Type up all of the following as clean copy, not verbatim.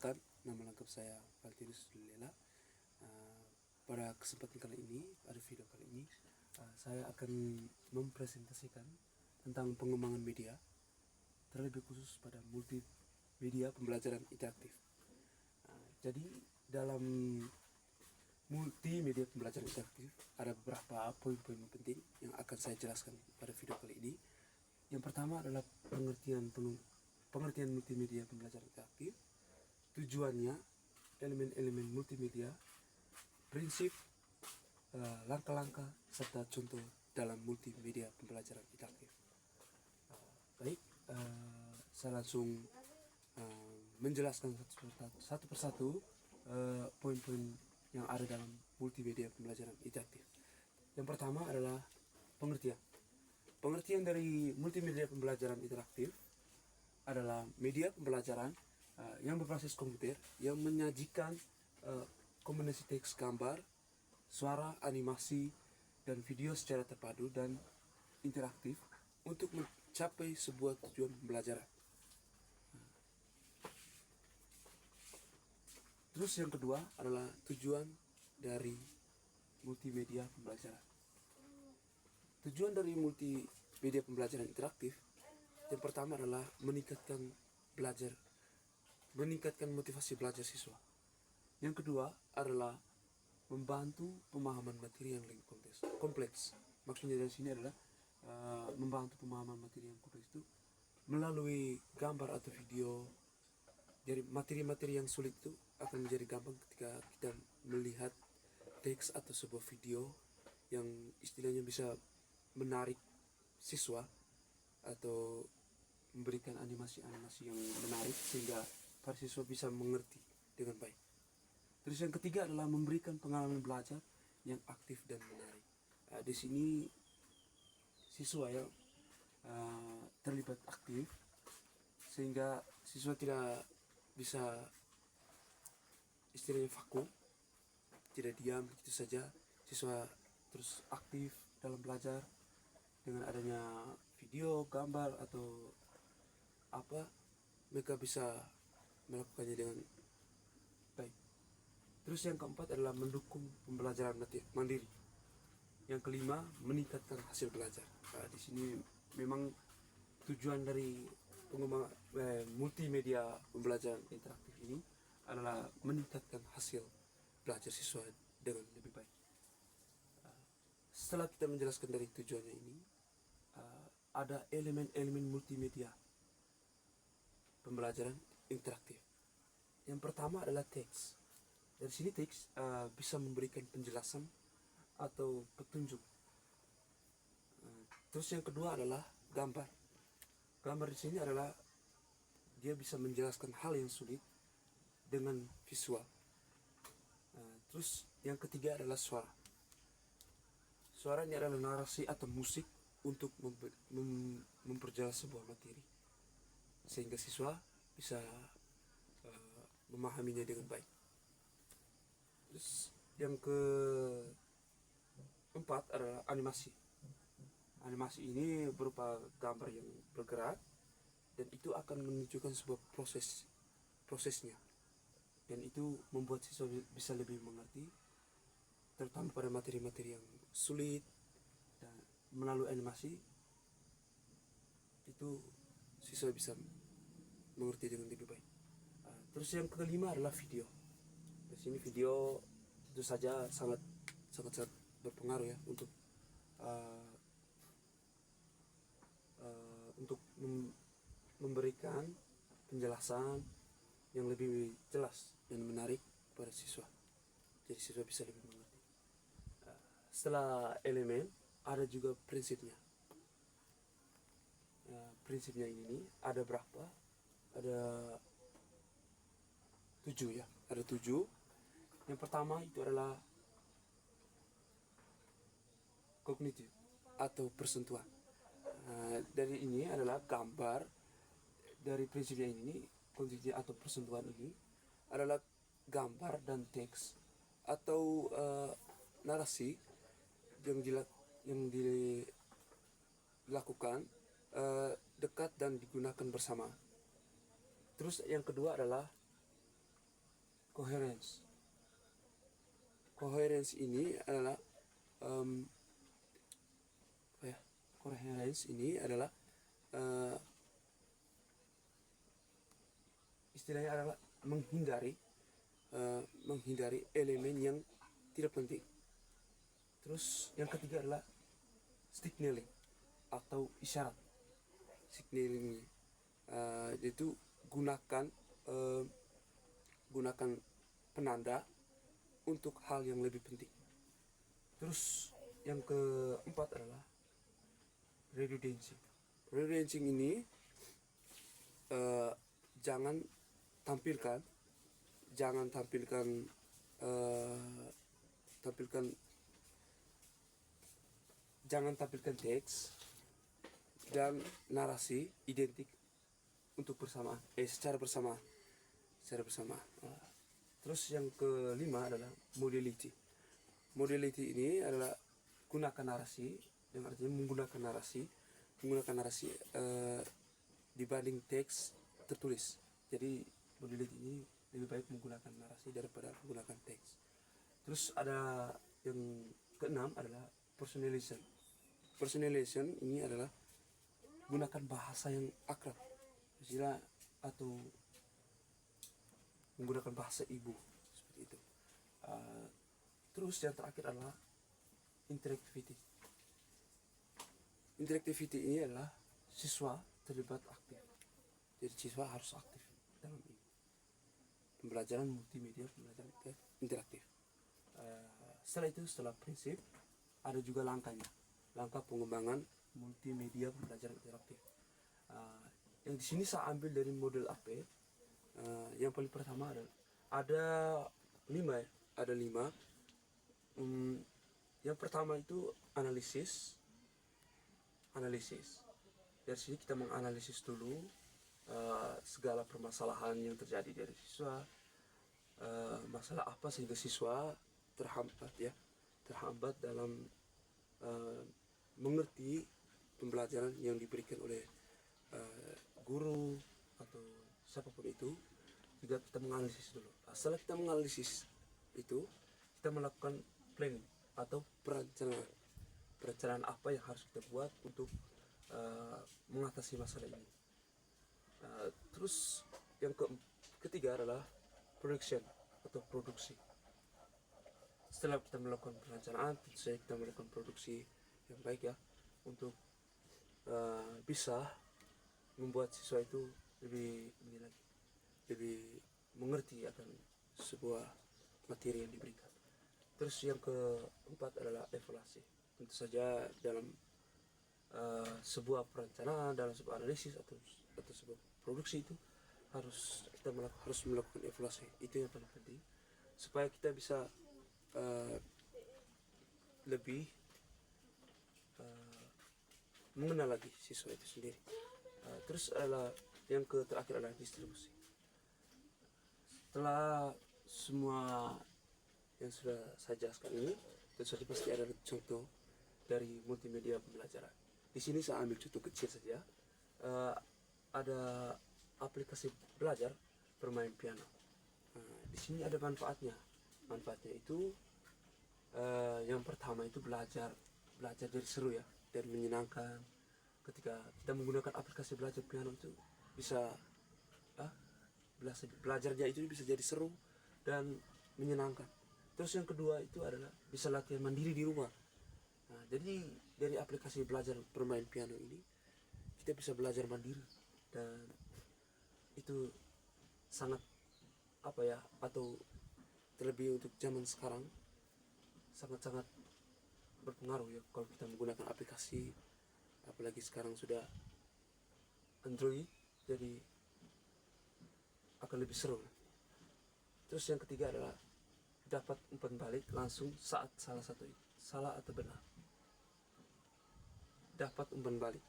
Perkenalkan, nama lengkap saya Valtinus Lela. Pada kesempatan kali ini, pada video kali ini, saya akan mempresentasikan tentang pengembangan media, terlebih khusus pada multimedia pembelajaran interaktif. Jadi dalam multimedia pembelajaran interaktif ada beberapa poin-poin penting yang akan saya jelaskan pada video kali ini. Yang pertama adalah pengertian multimedia pembelajaran interaktif, tujuannya, elemen-elemen multimedia, prinsip, langkah-langkah, serta contoh dalam multimedia pembelajaran interaktif. Baik, saya langsung menjelaskan satu persatu poin-poin yang ada dalam multimedia pembelajaran interaktif. Yang pertama adalah pengertian. Pengertian dari multimedia pembelajaran interaktif adalah media pembelajaran yang berbasis komputer yang menyajikan kombinasi teks, gambar, suara, animasi, dan video secara terpadu dan interaktif untuk mencapai sebuah tujuan pembelajaran. Terus yang kedua adalah tujuan dari multimedia pembelajaran. Tujuan dari multimedia pembelajaran interaktif yang pertama adalah meningkatkan motivasi belajar siswa. Yang kedua adalah membantu pemahaman materi yang lebih kompleks. Maksudnya dari sini adalah membantu pemahaman materi yang kompleks itu melalui gambar atau video. Jadi materi-materi yang sulit itu akan menjadi gampang ketika kita melihat teks atau sebuah video yang istilahnya bisa menarik siswa atau memberikan animasi-animasi yang menarik sehingga para siswa bisa mengerti dengan baik. Terus yang ketiga adalah memberikan pengalaman belajar yang aktif dan menarik. Di sini siswa yang terlibat aktif sehingga siswa tidak bisa istilahnya vakum, tidak diam begitu saja. Siswa terus aktif dalam belajar dengan adanya video, gambar atau apa, mereka bisa melakukannya dengan baik. Terus yang keempat adalah mendukung pembelajaran mandiri. Yang kelima, meningkatkan hasil belajar. Di sini memang tujuan dari pengembangan multimedia pembelajaran interaktif ini adalah meningkatkan hasil belajar siswa dengan lebih baik. Setelah kita menjelaskan dari tujuannya ini, ada elemen-elemen multimedia pembelajaran interaktif. Yang pertama adalah teks. Dari sini teks bisa memberikan penjelasan atau petunjuk. Terus yang kedua adalah gambar. Gambar di sini adalah dia bisa menjelaskan hal yang sulit dengan visual. Terus yang ketiga adalah suara. Suara ini adalah narasi atau musik untuk memperjelas sebuah materi sehingga siswa bisa memahaminya dengan baik. Terus yang keempat adalah animasi. Animasi ini berupa gambar yang bergerak dan itu akan menunjukkan sebuah prosesnya, dan itu membuat siswa bisa lebih mengerti, terutama pada materi-materi yang sulit. Dan melalui animasi itu siswa bisa mengerti dengan lebih baik. Terus yang kelima adalah video. Di sini video tentu saja sangat berpengaruh ya untuk memberikan penjelasan yang lebih jelas dan menarik pada siswa. Jadi siswa bisa lebih mengerti. Setelah elemen ada juga prinsipnya. Prinsipnya ini ada berapa? Ada 7 ya. Ada 7. Yang pertama itu adalah kognitif atau persentuhan. Dari ini adalah gambar. Dari prinsipnya ini, kognitif atau persentuhan ini adalah gambar dan teks atau narasi yang dilakukan dekat dan digunakan bersama. Terus yang kedua adalah Coherence. Coherence ini adalah coherence ini adalah istilahnya adalah menghindari elemen yang tidak penting. Terus yang ketiga adalah signaling atau isyarat. Signaling itu gunakan penanda untuk hal yang lebih penting. Terus yang keempat adalah redundancy. Redundancy ini jangan tampilkan teks dan narasi identik untuk secara bersamaan. Terus yang kelima adalah modality. Modality ini adalah gunakan narasi, yang artinya menggunakan narasi dibanding teks tertulis. Jadi modality ini lebih baik menggunakan narasi daripada menggunakan teks. Terus ada yang keenam adalah personalization. Personalization ini adalah gunakan bahasa yang akrab, istilah atau menggunakan bahasa ibu seperti itu. Terus yang terakhir adalah interactivity. Interactivity ini adalah siswa terlibat aktif. Jadi siswa harus aktif dalam ini. Pembelajaran multimedia, pembelajaran interaktif. Setelah prinsip, ada juga langkahnya. Langkah pengembangan multimedia pembelajaran interaktif. Yang di sini saya ambil dari model AP. Yang paling pertama ada lima. Yang pertama itu analisis. Dari sini kita menganalisis dulu segala permasalahan yang terjadi dari siswa. Masalah apa sehingga siswa terhambat dalam mengerti pembelajaran yang diberikan oleh guru atau siapapun itu. Juga kita menganalisis dulu. Setelah kita menganalisis itu, kita melakukan planning atau perencanaan apa yang harus kita buat untuk mengatasi masalah ini. Terus yang ketiga adalah production atau produksi. Setelah kita melakukan perencanaan, tentu saja kita melakukan produksi yang baik ya, untuk bisa membuat siswa itu lebih mengerti akan sebuah materi yang diberikan. Terus yang keempat adalah evaluasi. Tentu saja dalam sebuah perencanaan, dalam sebuah analisis atau sebuah produksi itu harus melakukan evaluasi. Itu yang paling penting supaya kita bisa lebih mengenal lagi siswa itu sendiri. Terus yang terakhir adalah distribusi. Setelah semua yang sudah saya jelaskan ini, tentu saja pasti ada contoh dari multimedia pembelajaran. Di sini saya ambil contoh kecil saja. Ada aplikasi belajar bermain piano. Di sini ada manfaatnya. Manfaatnya itu yang pertama itu belajar jadi seru ya, dan menyenangkan. Ketika kita menggunakan aplikasi belajar piano itu bisa belajarnya itu bisa jadi seru dan menyenangkan. Terus yang kedua itu adalah bisa latihan mandiri di rumah. Jadi dari aplikasi belajar bermain piano ini kita bisa belajar mandiri, dan itu sangat atau terlebih untuk zaman sekarang sangat-sangat berpengaruh ya kalau kita menggunakan aplikasi, apalagi sekarang sudah Android, jadi akan lebih seru. Terus yang ketiga adalah dapat umpan balik langsung saat salah atau benar. Dapat umpan balik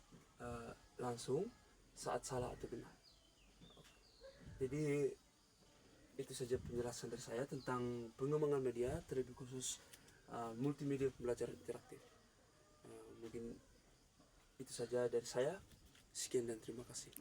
langsung saat salah atau benar. Jadi itu saja penjelasan dari saya tentang pengembangan media, terlebih khusus multimedia pembelajaran interaktif. Mungkin itu saja dari saya. Sekian dan terima kasih.